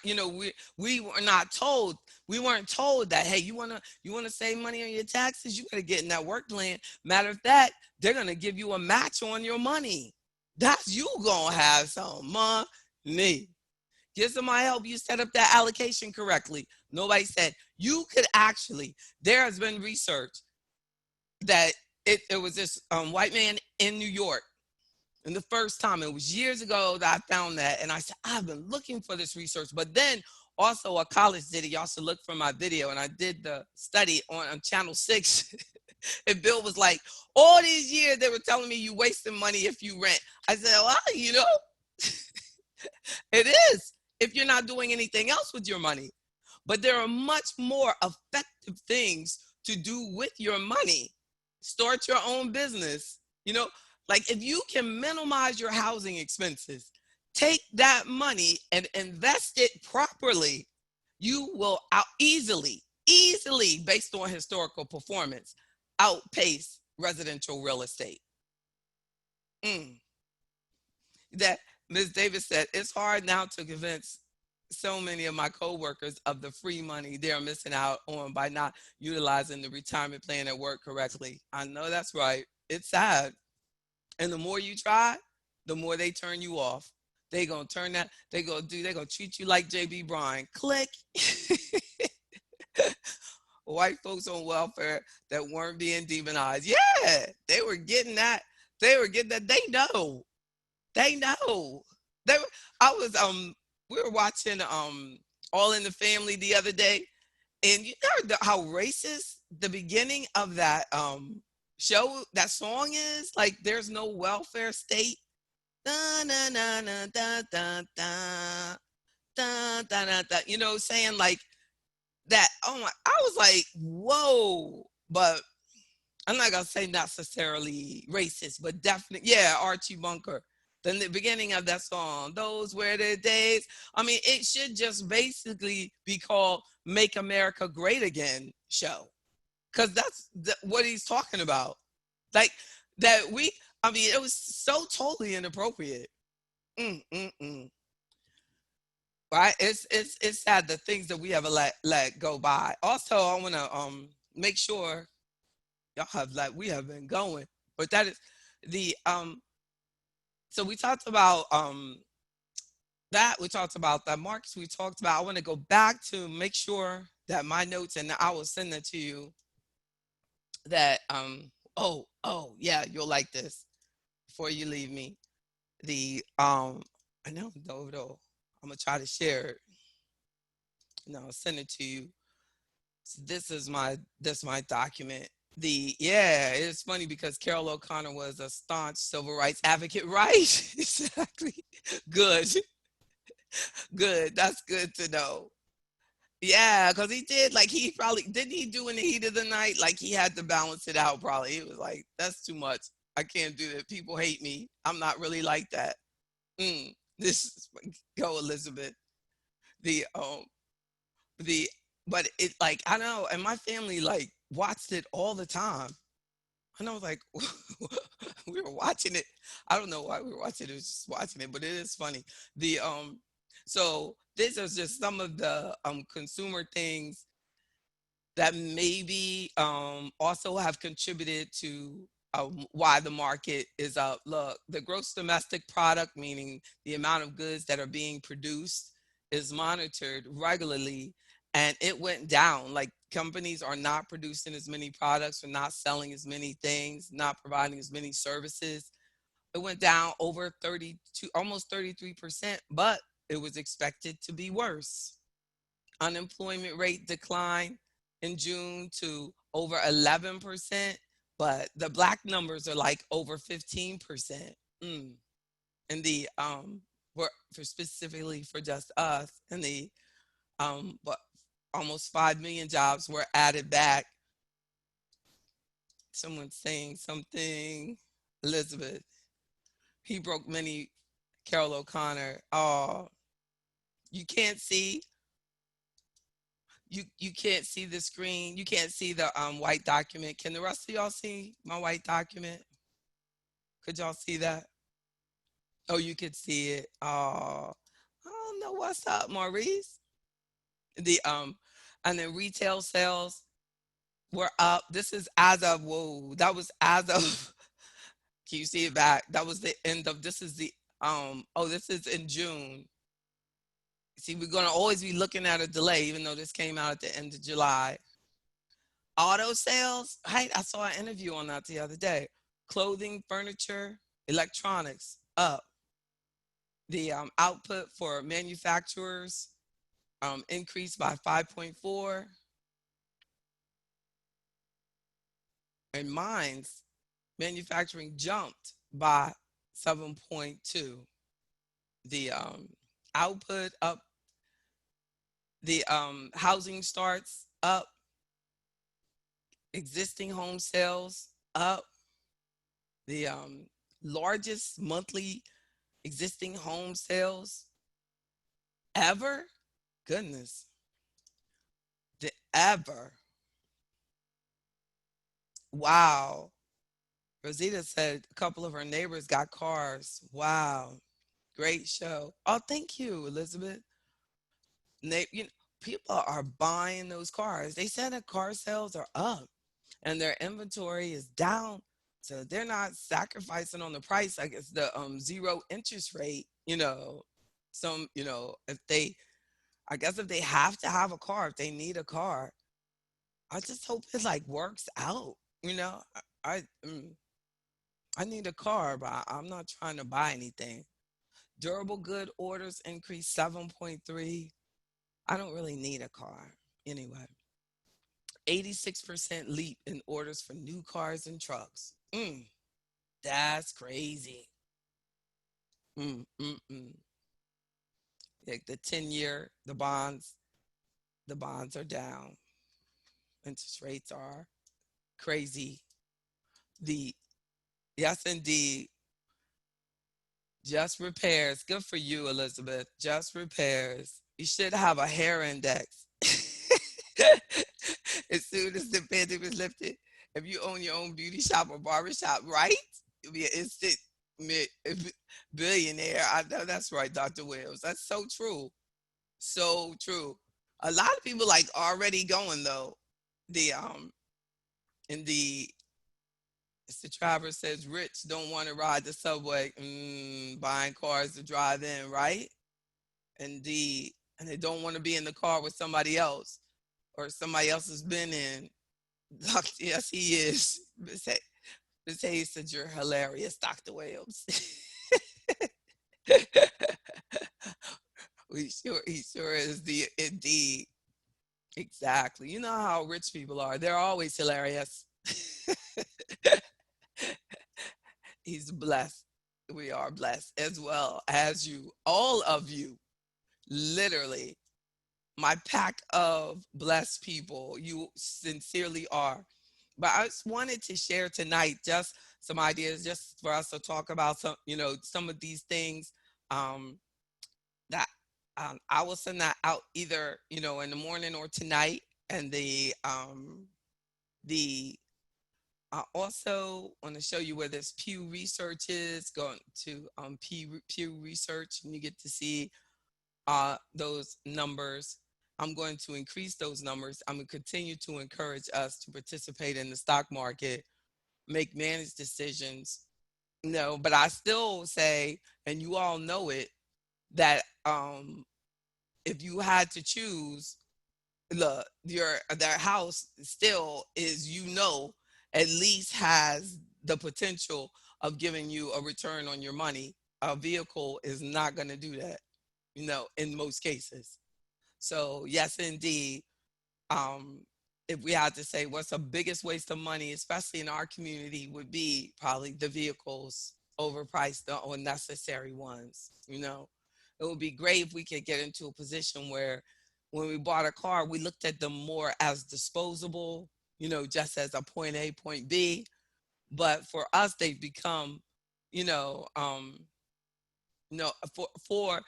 A: we were not told, we weren't told that, hey, you wanna save money on your taxes, you gotta get in that work plan. Matter of fact, they're gonna give you a match on your money. That's you gonna have some money. Get somebody help you set up that allocation correctly. Nobody said you could actually, there has been research that it was this white man in New York. And the first time, it was years ago that I found that. And I said, I've been looking for this research. But then also a college did it. Y'all should look for my video. And I did the study on Channel 6. And Bill was like, all these years they were telling me you wasting money if you rent. I said, well, it is if you're not doing anything else with your money. But there are much more effective things to do with your money. Start your own business. Like if you can minimize your housing expenses, take that money and invest it properly, you will easily, based on historical performance, outpace residential real estate. That Ms. Davis said, it's hard now to convince so many of my coworkers of the free money they're missing out on by not utilizing the retirement plan at work correctly. I know that's right. It's sad. And the more you try, the more they turn you off. They gonna turn that, they gonna treat you like JB Bryan. Click. White folks on welfare that weren't being demonized. Yeah, they were getting that. They were getting that. They know. They know. They were, I was we were watching All in the Family the other day, and you know how racist the beginning of that show, that song is? Like, there's no welfare state. Da, na, na, na, da, da, da, da, da, da, da. Saying like that. Oh my, I was like, whoa. But I'm not gonna say necessarily racist, but definitely, yeah, Archie Bunker. Then the beginning of that song, those were the days. I mean, it should just basically be called Make America Great Again show. Because that's what he's talking about. Like that I mean, it was so totally inappropriate. Right? It's sad the things that we ever let go by. Also, I want to make sure y'all have, like, we have been going, but that is the so we talked about that, we talked about the markets, we talked about, I want to go back to make sure that my notes, and I will send that to you, that oh yeah, you'll like this before you leave me. The I know, though I'm gonna try to share it. No, I'll send it to you. So this my document. Yeah, it's funny because Carol O'Connor was a staunch civil rights advocate, right? Exactly. Good. Good. That's good to know. Yeah, because he did, like, he probably didn't he do in the heat of the night, like he had to balance it out. Probably he was like, that's too much, I can't do that, people hate me, I'm not really like that. This is, go Elizabeth. The um the but it, like, I know, and my family like watched it all the time, and I was like, we were watching it. I don't know why we were watching it. It was just watching it, but it is funny. The So this is just some of the consumer things that maybe also have contributed to why the market is up. Look, the gross domestic product, meaning the amount of goods that are being produced, is monitored regularly, and it went down. Like, companies are not producing as many products, are not selling as many things, not providing as many services. It went down over 32, almost 33%, but it was expected to be worse. Unemployment rate declined in June to over 11%, but the black numbers are like over 15%. And the for specifically for just us, and the but almost 5 million jobs were added back. Someone's saying something. Elizabeth, he broke many. Carol O'Connor. Oh, You can't see you can't see the screen. You can't see the white document. Can the rest of y'all see my white document? Could y'all see that? Oh, you could see it. Oh, I don't know what's up, Maurice. The and then retail sales were up. This is as of whoa. That was as of. Can you see it back? That was the end of. This is the Oh, this is in June. See, we're gonna always be looking at a delay, even though this came out at the end of July. Auto sales. I saw an interview on that the other day. Clothing, furniture, electronics up. The output for manufacturers increased by 5.4, and mines manufacturing jumped by 7.2. The output up. The housing starts up. Existing home sales up. The largest monthly existing home sales ever. Goodness, the ever. Wow. Rosita said a couple of her neighbors got cars. Wow. Great show. Oh, thank you, Elizabeth. You know, people are buying those cars. They said that car sales are up and their inventory is down. So they're not sacrificing on the price. Like it's the zero interest rate, Some, if they I guess if they have to have a car, if they need a car, I just hope it like works out. You know, I I, I need a car, but I'm not trying to buy anything. Durable good orders increased 7.3. I don't really need a car anyway. 86% leap in orders for new cars and trucks. That's crazy. Mm, mm, mm. Like the 10-year, the bonds are down. Interest rates are crazy. The Yes, indeed. Just repairs. Good for you, Elizabeth. Just repairs. You should have a hair index. As soon as the pandemic was lifted, if you own your own beauty shop or barber shop, right? You'll be an instant billionaire. I know that's right, Dr. Wills. That's so true. So true. A lot of people like already going though. The in the Mr. Travers says rich don't want to ride the subway, buying cars to drive in, right? Indeed. And they don't want to be in the car with somebody else or somebody else has been in. Yes, he is. Miss Hayes said you're hilarious, Dr. Williams. He sure is the indeed. Exactly. You know how rich people are. They're always hilarious. He's blessed. We are blessed as well as you, all of you, literally. My pack of blessed people. You sincerely are. But I just wanted to share tonight just some ideas, just for us to talk about some of these things um, that I will send that out either, in the morning or tonight. And the I also want to show you where this Pew Research is. Going to Pew Research, and you get to see those numbers. I'm going to increase those numbers. I'm going to continue to encourage us to participate in the stock market, make managed decisions. No, but I still say, and you all know it, that if you had to choose, their house still is, at least has the potential of giving you a return on your money. A vehicle is not going to do that, in most cases. So yes, indeed. Um, if we had to say what's the biggest waste of money, especially in our community, would be probably the vehicles, overpriced, the unnecessary ones. It would be great if we could get into a position where when we bought a car, we looked at them more as disposable, just as a point A, point B. But for us, they've become, you know, um, for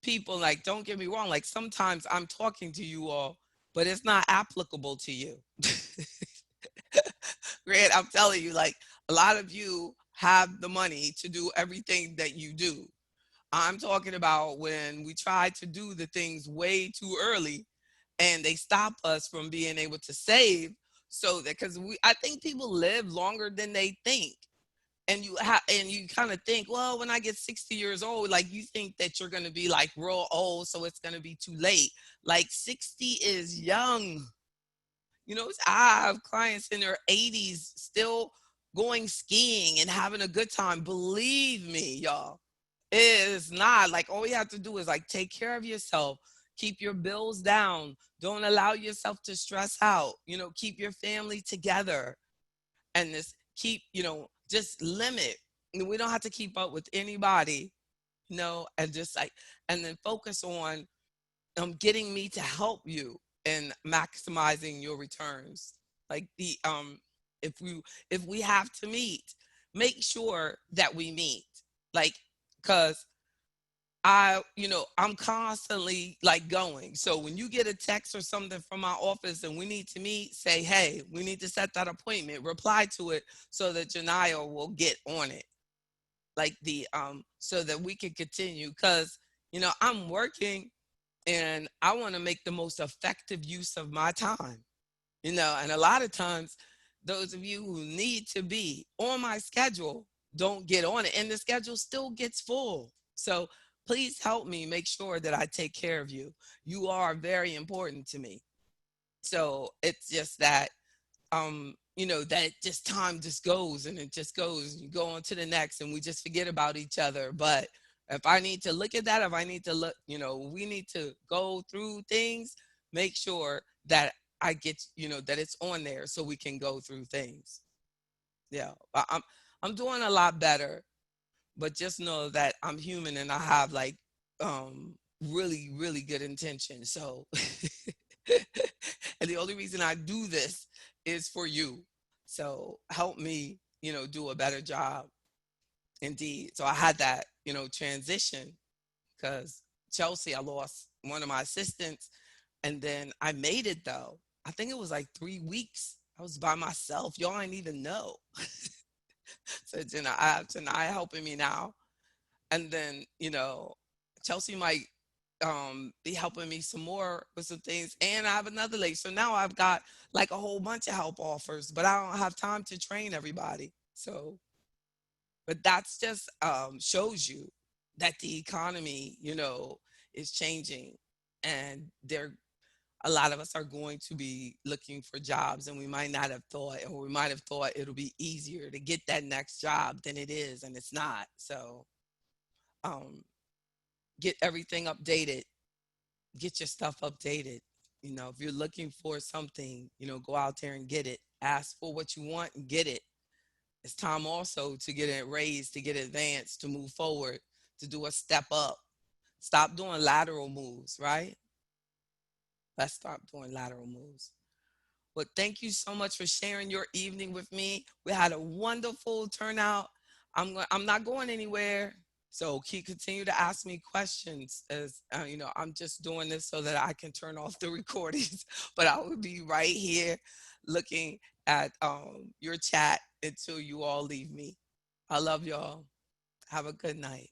A: people, like, don't get me wrong, like sometimes I'm talking to you all, but it's not applicable to you. Grant, I'm telling you, like, a lot of you have the money to do everything that you do. I'm talking about when we try to do the things way too early and they stop us from being able to save, so that, because I think people live longer than they think. And you kind of think, well, when I get 60 years old, like, you think that you're going to be like real old, so it's going to be too late. Like, 60 is young. I have clients in their 80s still going skiing and having a good time. Believe me, y'all. It is not like, all you have to do is like take care of yourself, keep your bills down, don't allow yourself to stress out, keep your family together, and this keep, just limit. We don't have to keep up with anybody, and just like, and then focus on getting me to help you in maximizing your returns. Like, if we have to meet, make sure that we meet. Like, because I'm constantly like going. So when you get a text or something from my office and we need to meet, say, hey, we need to set that appointment, reply to it so that Janiyah will get on it. Like, so that we can continue. Because, I'm working and I want to make the most effective use of my time. And a lot of times, those of you who need to be on my schedule don't get on it, and the schedule still gets full. So please help me make sure that I take care of you. You are very important to me. So it's just that, that just time just goes and it just goes. You go on to the next and we just forget about each other. But if I need to look at that, if I need to look, we need to go through things, make sure that I get, that it's on there so we can go through things. Yeah. I'm doing a lot better, but just know that I'm human and I have like really, really good intentions. So and the only reason I do this is for you. So help me, do a better job. Indeed. So I had that, transition because Chelsea, I lost one of my assistants, and then I made it though. I think it was like 3 weeks. I was by myself. Y'all ain't even know. So I have Janiyah helping me now. And then, Chelsea might be helping me some more with some things. And I have another lady. So now I've got like a whole bunch of help offers, but I don't have time to train everybody. So, but that's just shows you that the economy, is changing, and a lot of us are going to be looking for jobs, and we might not have thought, or we might have thought it'll be easier to get that next job than it is, and it's not. So um, get everything updated, get your stuff updated. If you're looking for something, go out there and get it. Ask for what you want and get it. It's time also to get it raised, to get advanced, to move forward, to do a step up. Stop doing lateral moves, right? Let's stop doing lateral moves. Well, thank you so much for sharing your evening with me. We had a wonderful turnout. I'm not going anywhere. So continue to ask me questions, as I'm just doing this so that I can turn off the recordings. But I will be right here looking at your chat until you all leave me. I love y'all. Have a good night.